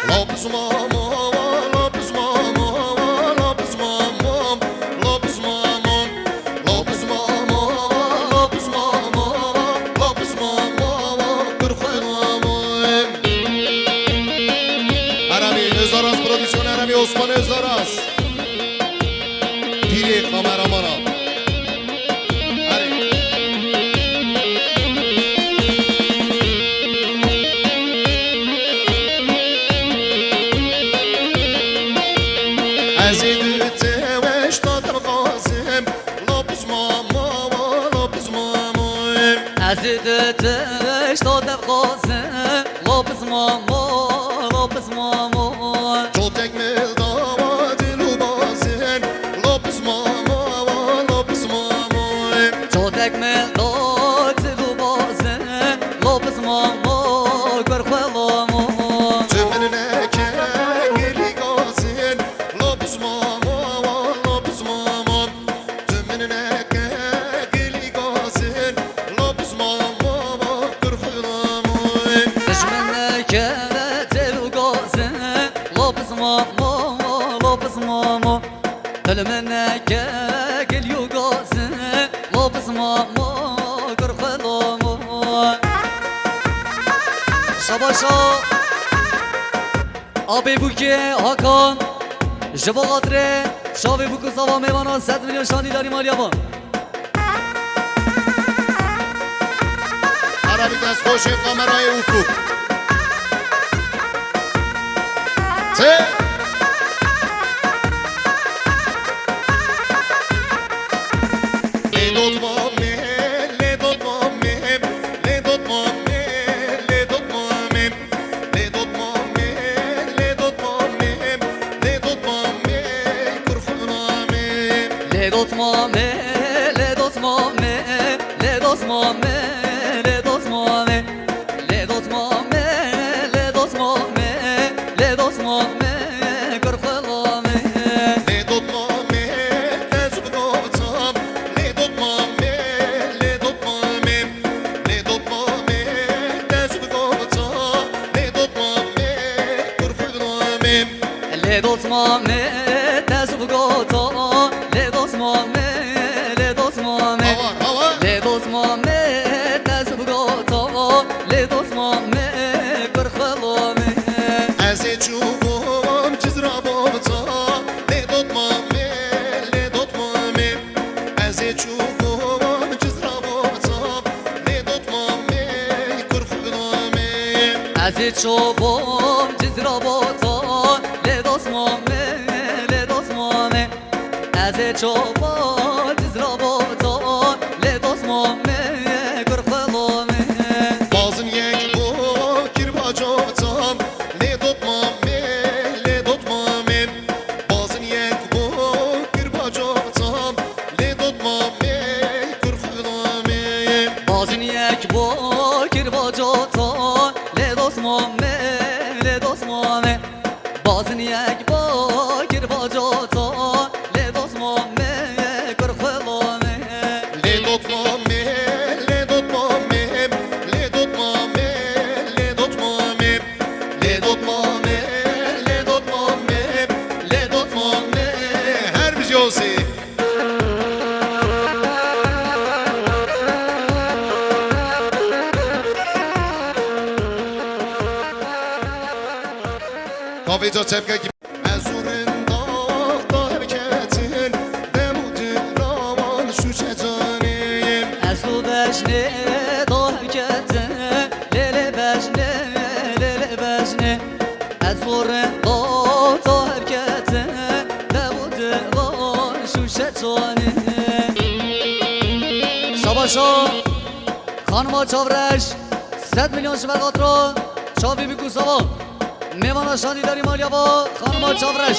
Lopez mama, Lopez mama, Lopez mama, Lopez mama, Lopez mama, Lopez mama, Lopez mama, Kırkaylamam. Arami Özaras prodüksiyon, Arami Osman Özaras. Piri kameramana. عزيزتش طادب قاسم لابس ماما لابس ماما Çok tekmil dava dilu bazen Lopez mama, Lopez mama. صوتك من ضوت لباسم لابس ماما كرخ لاما Tümününe kegeli gazen Lopez mama, Lopez mama. Tümününe kegeli gazen Lopez mama, kırkılamam. دشمنك تلقاسم لابس ماما لابس ماما دلمنك كل يقاسم لابس ماما كرخ لاما شباشا آبی بوکی هاکان جبا قطره شابی بوکو سوا میوانا 100 میلیون شانی داری مالیابان Arabi dest koşun kamerayı ufuk. Le dot mame, le dot mame, le dot mame, le dot mame, le dot mame, le dot mame, le dot mame, kurfuname. Le dos mame, le dos mame, le dos mame, le dos mame, le dos mame, le dos mame, le dos mame, kırfalame. Le dot mame, le zubgotam, le dot mame, le dot mame, le dot mame, le zubgotam, le dot mame, kurfuname. Le dos mame, tezub gota, le dos mame, le dos mame, Hava, hava. le dos mame, tezub gota, le dos mame, kırfalame. Eze çubuğum cizrabota, le dot mame, le dot mame. Eze çubuğum cizrabota, le dot mame, kurfuname. Aziz çoban cizrabata le dos mame le dos mame Aziz çoban cizrabata le dos mame kırfalame Bazın yek bu kirbacotam, le dot mame, le dot mame. Bazın yek bu kirbacotam, le dot mame, kurfuname. Bazın yek bakir bacata le dos mame le dos mame Bazın yek bakir bacata le dos mame kırfalame Le dot mame, le dot mame, le dot mame, le dot mame, le dot mame, le dot mame, le dot mame. Her bir yolsi. Kafeca çepke gibi. Ezurun dağda hareketin, demudin ravan şu çecanim. Esu beşne dahkete lele beşne lele beşne Ezurun dağda harekete demudin ravan şu çecanim Şabaşa خانما چاورش 100 میلیون شبه قطرا شابی بکو سوا میمانا شانی داری مالیا با خانما چاورش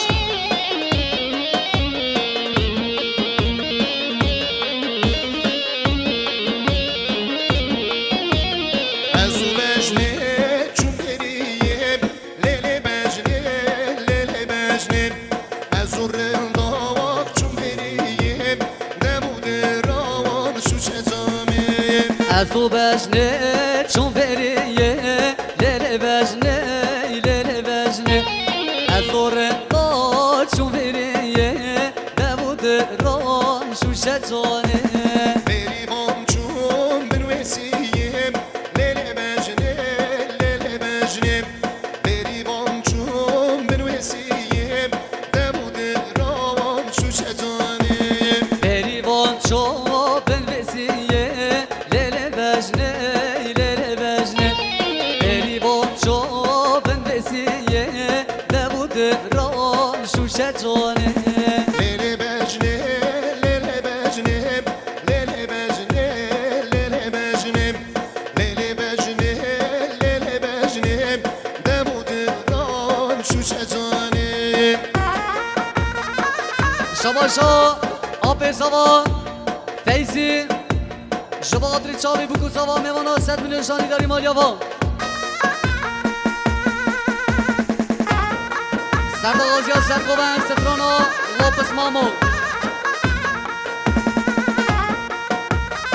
Esu beşne çun veriye lele beşne lele beşne جانه بریوان چون بنویسیم لیل بجنه لیل بجنه بریوان چون بنویسیم دمود روان شوشه جانه بریوان چو بنویسیه لیل بجنه لیل بجنه بریوان چو بنویسیه دبود ران شوشه جانه لیل بجنه لیل بجنه لیل بجنه لیل بجنه لیل بجنه لیل بجنه دمود ران شوشه جانه شباشا آب سوا فیزی جوادری چاوی بکو سوا میوانا 100 میلیون شانی داری مالیاوا سرد آغازی ها سرگوبن سترانا لاپس مامو